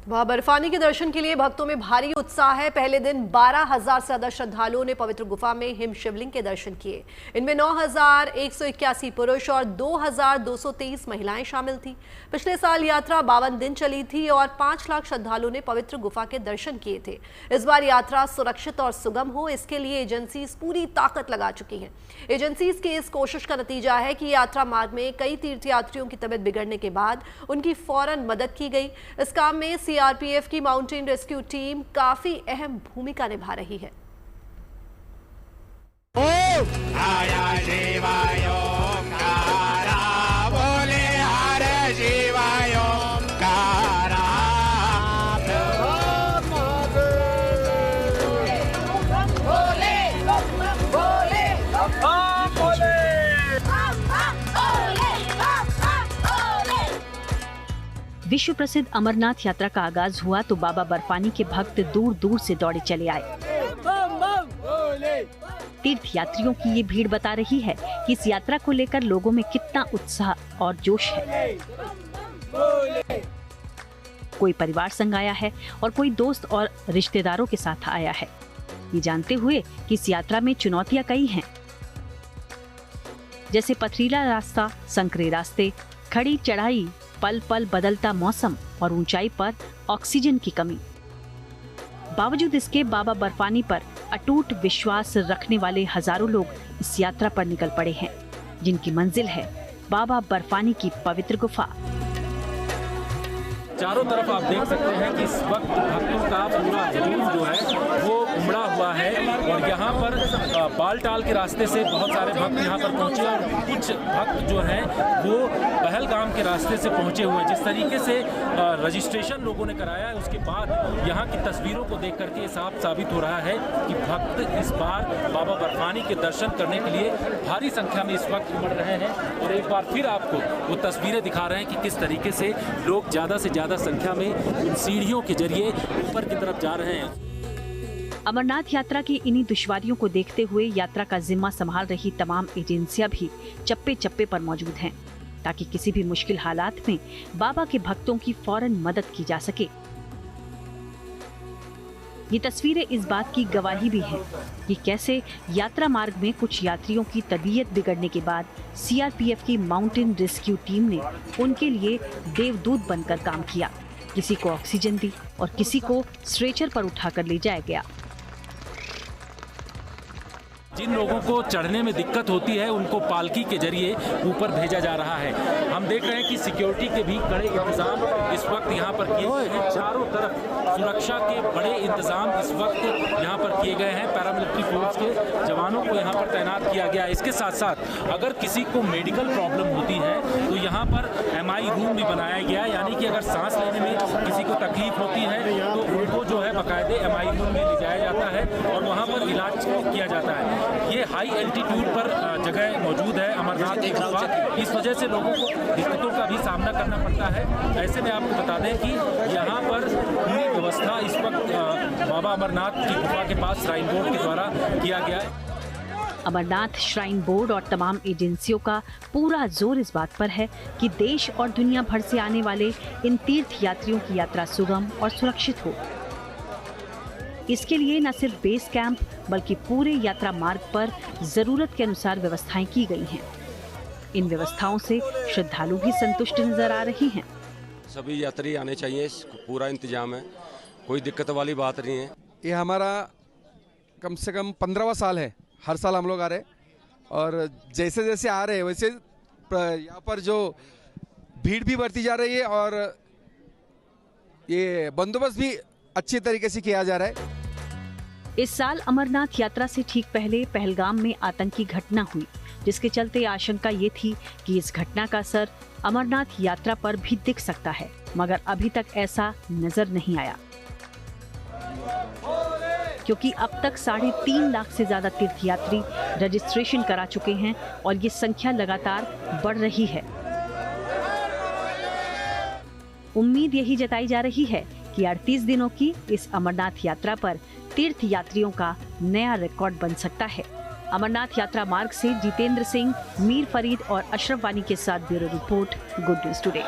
वहां बर्फानी के दर्शन के लिए भक्तों में भारी उत्साह है। पहले दिन 12,000 से ज्यादा श्रद्धालुओं ने पवित्र गुफा में हिम शिवलिंग के दर्शन किए। इनमें 9,181 पुरुष और 2,223 महिलाएं शामिल थी। पिछले साल यात्रा 52 दिन चली थी और 5 लाख श्रद्धालुओं ने पवित्र गुफा के दर्शन किए थे। इस बार यात्रा सुरक्षित और सुगम हो, इसके लिए एजेंसी पूरी ताकत लगा चुकी है। एजेंसी की इस कोशिश का नतीजा है कि यात्रा मार्ग में कई तीर्थयात्रियों की तबीयत बिगड़ने के बाद उनकी फौरन मदद की गई। इस काम में सीआरपीएफ की माउंटेन रेस्क्यू टीम काफी अहम भूमिका निभा रही है। विश्व प्रसिद्ध अमरनाथ यात्रा का आगाज हुआ तो बाबा बर्फानी के भक्त दूर दूर से दौड़े चले आए। तीर्थ यात्रियों की ये भीड़ बता रही है कि इस यात्रा को लेकर लोगों में कितना उत्साह और जोश है। कोई परिवार संग आया है और कोई दोस्त और रिश्तेदारों के साथ आया है, ये जानते हुए कि इस यात्रा में चुनौतियां कई हैं, जैसे पथरीला रास्ता, संकरे रास्ते, खड़ी चढ़ाई, पल पल बदलता मौसम और ऊंचाई पर ऑक्सीजन की कमी। बावजूद इसके बाबा बर्फानी पर अटूट विश्वास रखने वाले हजारों लोग इस यात्रा पर निकल पड़े हैं, जिनकी मंजिल है बाबा बर्फानी की पवित्र गुफा। चारों तरफ आप देख सकते हैं कि इस वक्त भक्तों का पूरा जुलूस जो है वो उमड़ा हुआ है और यहाँ पर बालटाल के रास्ते से बहुत सारे भक्त यहाँ पर पहुँचे और कुछ भक्त जो हैं वो पहलगाम के रास्ते से पहुँचे हुए। जिस तरीके से रजिस्ट्रेशन लोगों ने कराया है उसके बाद यहाँ की तस्वीरों को देख करके साफ साबित हो रहा है कि भक्त इस बार बाबा बर्फानी के दर्शन करने के लिए भारी संख्या में इस वक्त उमड़ रहे हैं। और एक बार फिर आपको वो तस्वीरें दिखा रहे हैं कि किस तरीके से लोग ज़्यादा से ज़्यादा संख्या में उन सीढ़ियों के जरिए ऊपर की तरफ जा रहे हैं। अमरनाथ यात्रा की इन्हीं दुश्वारियों को देखते हुए यात्रा का जिम्मा संभाल रही तमाम एजेंसियां भी चप्पे चप्पे पर मौजूद हैं, ताकि किसी भी मुश्किल हालात में बाबा के भक्तों की फौरन मदद की जा सके। ये तस्वीरें इस बात की गवाही भी हैं कि कैसे यात्रा मार्ग में कुछ यात्रियों की तबीयत बिगड़ने के बाद सीआरपीएफ की माउंटेन रेस्क्यू टीम ने उनके लिए देवदूत बनकर काम किया। किसी को ऑक्सीजन दी और किसी को स्ट्रेचर पर उठाकर ले जाया गया। जिन लोगों को चढ़ने में दिक्कत होती है उनको पालकी के जरिए ऊपर भेजा जा रहा है। हम देख रहे हैं कि सिक्योरिटी के भी कड़े इंतजाम इस वक्त यहाँ पर किए गए हैं। चारों तरफ सुरक्षा के बड़े इंतजाम इस वक्त यहाँ पर किए गए हैं। पैरामिलिट्री फोर्स के जवानों को यहाँ पर तैनात किया गया है। इसके साथ साथ अगर किसी को मेडिकल प्रॉब्लम होती है तो यहाँ पर MI रूम भी बनाया गया, यानी कि अगर सांस लेने में किसी को तकलीफ होती है तो उनको जो है बाकायदे MI रूम में ले जाया जाता है और वहाँ पर इलाज किया जाता है। ये हाई एल्टीट्यूड पर जगह मौजूद है अमरनाथ की गुफा, इस वजह से लोगों को दिक्कतों का भी सामना करना पड़ता है। ऐसे में आपको बता दें कि यहाँ पर पूरी व्यवस्था इस वक्त बाबा अमरनाथ की गुफा के पास श्राइन बोर्ड के द्वारा किया गया है। अमरनाथ श्राइन बोर्ड और तमाम एजेंसियों का पूरा जोर इस बात पर है कि देश और दुनिया भर से आने वाले इन तीर्थ यात्रियों की यात्रा सुगम और सुरक्षित हो। इसके लिए न सिर्फ बेस कैंप बल्कि पूरे यात्रा मार्ग पर जरूरत के अनुसार व्यवस्थाएं की गई हैं। इन व्यवस्थाओं से श्रद्धालु भी संतुष्ट नजर आ रही हैं। सभी यात्री आने चाहिए, पूरा इंतजाम है, कोई दिक्कत वाली बात नहीं है। ये हमारा कम से कम 15वां साल है। हर साल हम लोग आ रहे और जैसे जैसे आ रहे वैसे यहाँ पर जो भीड़ भी बढ़ती जा रही है और ये बंदोबस्त भी अच्छी तरीके से किया जा रहा है। इस साल अमरनाथ यात्रा से ठीक पहले पहलगाम में आतंकी घटना हुई, जिसके चलते आशंका ये थी कि इस घटना का असर अमरनाथ यात्रा पर भी दिख सकता है, मगर अभी तक ऐसा नजर नहीं आया, क्योंकि अब तक 3.5 लाख से ज्यादा तीर्थयात्री रजिस्ट्रेशन करा चुके हैं और ये संख्या लगातार बढ़ रही है। उम्मीद यही जताई जा रही है कि 38 दिनों की इस अमरनाथ यात्रा पर तीर्थ यात्रियों का नया रिकॉर्ड बन सकता है। अमरनाथ यात्रा मार्ग से जितेंद्र सिंह, मीर फरीद और अशरफ वानी के साथ bureau report, good news today.